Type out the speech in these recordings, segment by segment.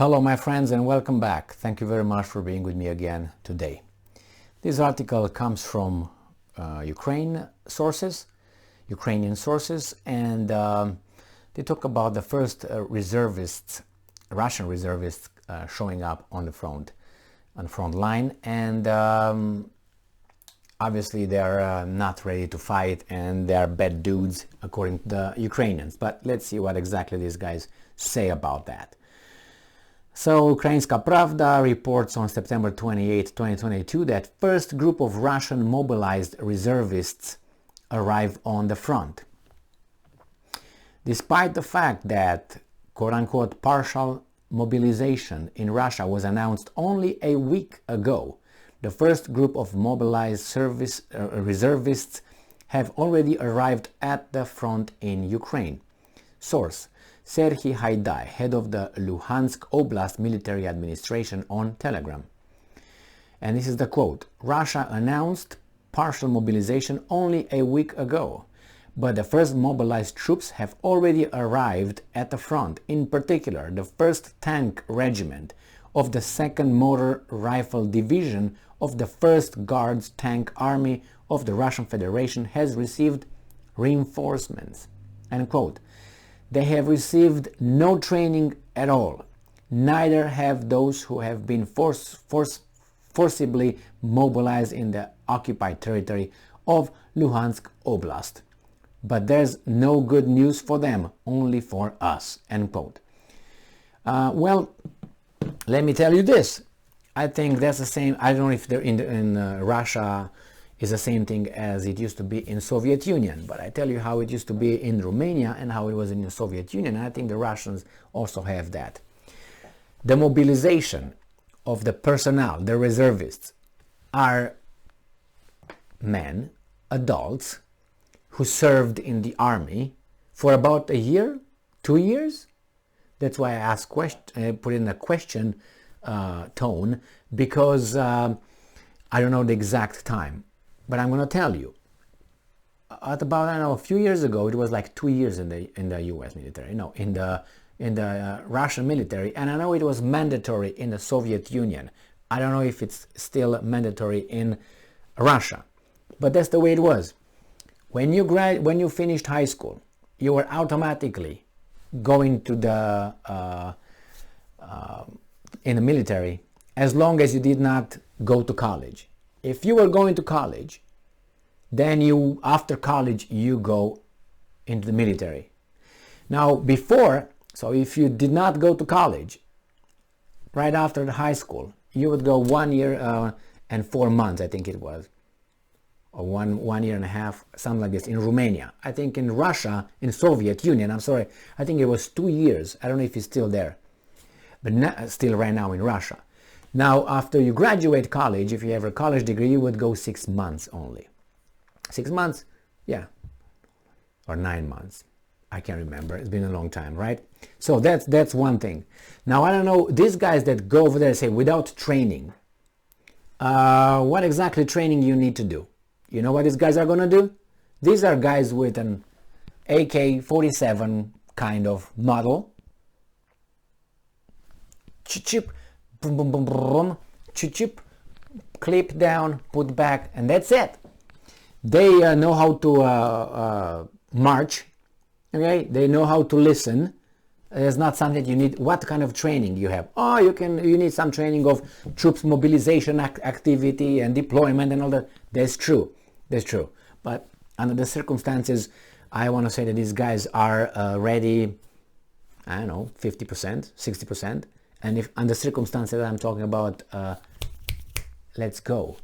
Hello my friends and welcome back. Thank you very much for being with me again today. This article comes from Ukrainian sources, and they talk about the first Russian reservists showing up on the front line, and obviously they are not ready to fight and they are bad dudes according to the Ukrainians. But let's see what exactly these guys say about that. So, Ukrainska Pravda reports on September 28, 2022 that first group of Russian mobilized reservists arrive on the front. Despite the fact that quote-unquote partial mobilization in Russia was announced only a week ago, the first group of mobilized reservists have already arrived at the front in Ukraine. Source: Serhiy Haidai, head of the Luhansk Oblast Military Administration, on Telegram. And this is the quote: Russia announced partial mobilization only a week ago, but the first mobilized troops have already arrived at the front. In particular, the 1st Tank Regiment of the 2nd Motor Rifle Division of the 1st Guards Tank Army of the Russian Federation has received reinforcements. End quote. They have received no training at all. Neither have those who have been forcibly mobilized in the occupied territory of Luhansk Oblast. But there's no good news for them, only for us. End quote. Well, let me tell you this. I think that's the same. I don't know if they're in Russia is the same thing as it used to be in Soviet Union, but I tell you how it used to be in Romania and how it was in the Soviet Union. And I think the Russians also have that. The mobilization of the personnel, the reservists, are men, adults, who served in the army for about a year, 2 years. That's why I put in a question tone, because I don't know the exact time. But I'm going to tell you, at about, I don't know, a few years ago, it was like 2 years in the U.S. military, no, in the Russian military, and I know it was mandatory in the Soviet Union. I don't know if it's still mandatory in Russia, but that's the way it was. When you finished high school, you were automatically going to the in the military, as long as you did not go to college. If you were going to college, then after college you go into the military. Now before, so if you did not go to college, right after the high school, you would go 1 year and 4 months, I think it was, or one year and a half, something like this, in Romania. I think in Russia, in Soviet Union, I'm sorry, I think it was 2 years. I don't know if it's still there, but still right now in Russia. Now, after you graduate college, if you have a college degree, you would go 6 months only. 6 months? Yeah. Or 9 months. I can't remember. It's been a long time, right? So that's one thing. Now, I don't know, these guys that go over there and say, without training, what exactly training you need to do? You know what these guys are going to do? These are guys with an AK-47 kind of model. Chip. Boom, boom, boom, boom, chip, clip down, put back, and that's it. They know how to march, okay? They know how to listen. It's not something you need. What kind of training you have? Oh, you need some training of troops mobilization activity and deployment and all that. That's true. But under the circumstances, I want to say that these guys are ready, I don't know, 50%, 60%. And if under circumstances I'm talking about, let's go.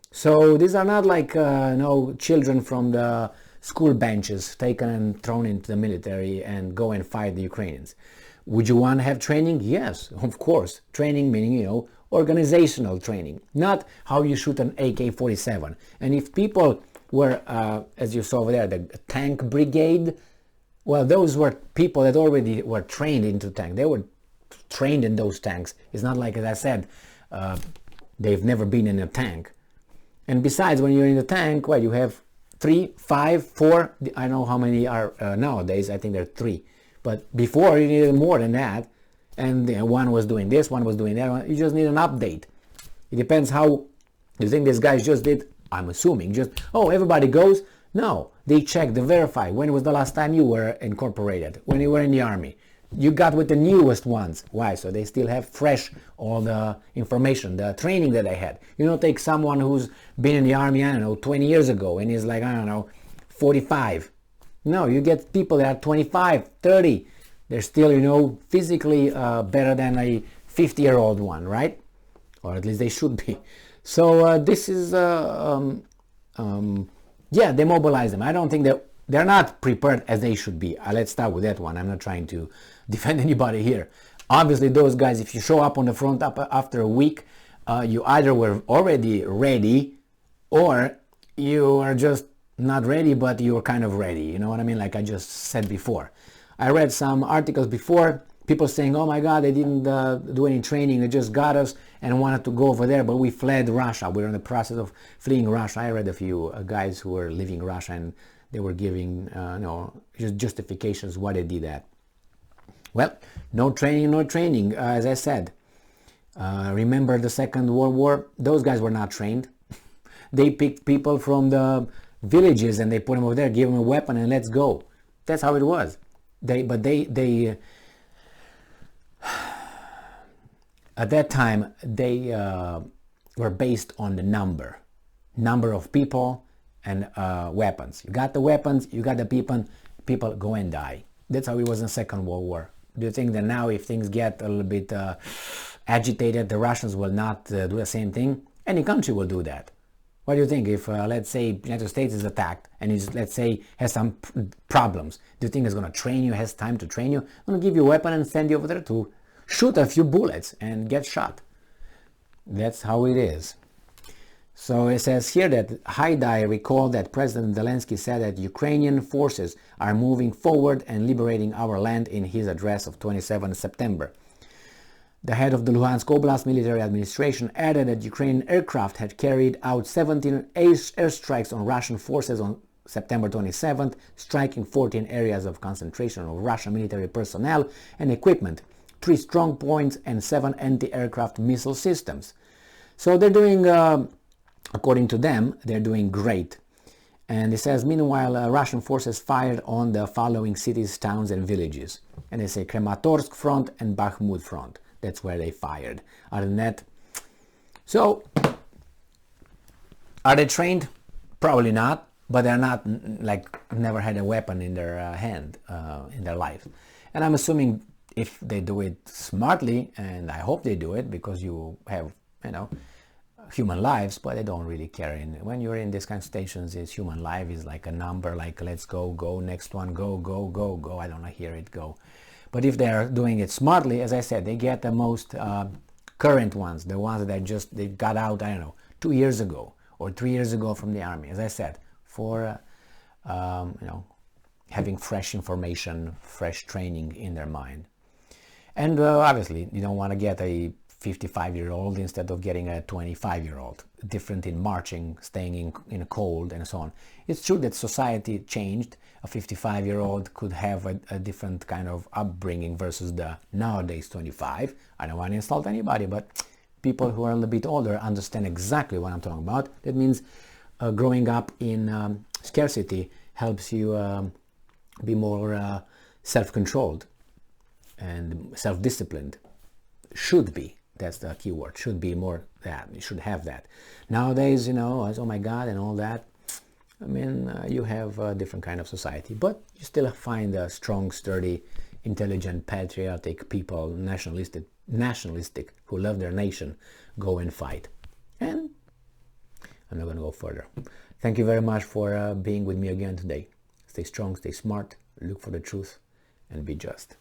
So these are not like children from the school benches taken and thrown into the military and go and fight the Ukrainians. Would you want to have training? Yes, of course. Training meaning, organizational training, not how you shoot an AK-47. And if people were, as you saw over there, the tank brigade, well, those were people that already were trained into tank. They were trained in those tanks. It's not like, as I said, they've never been in a tank. And besides, when you're in the tank, well, you have 3, 5, 4, I know how many are nowadays. I think there are 3, but before you needed more than that. and one was doing this, one was doing that. You just need an update. It depends how you think these guys just did. I'm assuming just, oh, everybody goes. No, they check, they verify. When was the last time you were incorporated? When you were in the army? You got with the newest ones. Why? So they still have fresh all the information, the training that they had. You don't take someone who's been in the army, I don't know, 20 years ago and is like, I don't know, 45. No, you get people that are 25, 30. They're still, you know, physically better than a 50-year-old one, right? Or at least they should be. So this is, yeah, they mobilize them. I don't think that they're not prepared as they should be. Let's start with that one. I'm not trying to defend anybody here. Obviously, those guys, if you show up on the front after a week, you either were already ready or you are just not ready, but you're kind of ready. You know what I mean? Like I just said before. I read some articles before, people saying, oh my God, they didn't do any training, they just got us and wanted to go over there, but we fled Russia. We're in the process of fleeing Russia. I read a few guys who were leaving Russia and they were giving just justifications why they did that. Well, no training, no training. As I said, remember the Second World War? Those guys were not trained. They picked people from the villages and they put them over there, give them a weapon and let's go. That's how it was. They at that time, they were based on the number of people and weapons. You got the weapons, you got the people go and die. That's how it was in the Second World War. Do you think that now if things get a little bit agitated, the Russians will not do the same thing? Any country will do that. What do you think if, let's say, the United States is attacked and is, let's say, has some problems? Do you think it's going to train you, has time to train you? It's going to give you a weapon and send you over there to shoot a few bullets and get shot. That's how it is. So it says here that Haidai recalled that President Zelensky said that Ukrainian forces are moving forward and liberating our land in his address of 27 September. The head of the Luhansk Oblast military administration added that Ukrainian aircraft had carried out 17 airstrikes on Russian forces on September 27th, striking 14 areas of concentration of Russian military personnel and equipment, 3 strong points and 7 anti-aircraft missile systems. So they're doing, according to them, they're doing great. And it says, meanwhile, Russian forces fired on the following cities, towns and villages. And they say Kramatorsk front and Bakhmut front. That's where they fired. Other than that, so are they trained? Probably not, but they're not like never had a weapon in their hand in their life. And I'm assuming if they do it smartly, and I hope they do it, because you have, you know, human lives, but they don't really care. And when you're in these kind of stations, it's human life is like a number, like let's go, go, next one, go, go, go, go. I don't want to hear it go. But if they're doing it smartly, as I said, they get the most current ones, the ones that they got out, I don't know, 2 years ago or 3 years ago from the army, as I said, for you know, having fresh information, fresh training in their mind. And obviously, you don't want to get a 55-year-old instead of getting a 25-year-old. Different in marching, staying in a cold, and so on. It's true that society changed. A 55-year-old could have a different kind of upbringing versus the nowadays 25. I don't want to insult anybody, but people who are a little bit older understand exactly what I'm talking about. That means growing up in scarcity helps you be more self-controlled and self-disciplined. Should be. That's the key word. Should be more that. You should have that. Nowadays, you know, oh my God and all that. I mean, you have a different kind of society, but you still find a strong, sturdy, intelligent, patriotic people, nationalistic, who love their nation, go and fight. And I'm not going to go further. Thank you very much for being with me again today. Stay strong, stay smart, look for the truth, and be just.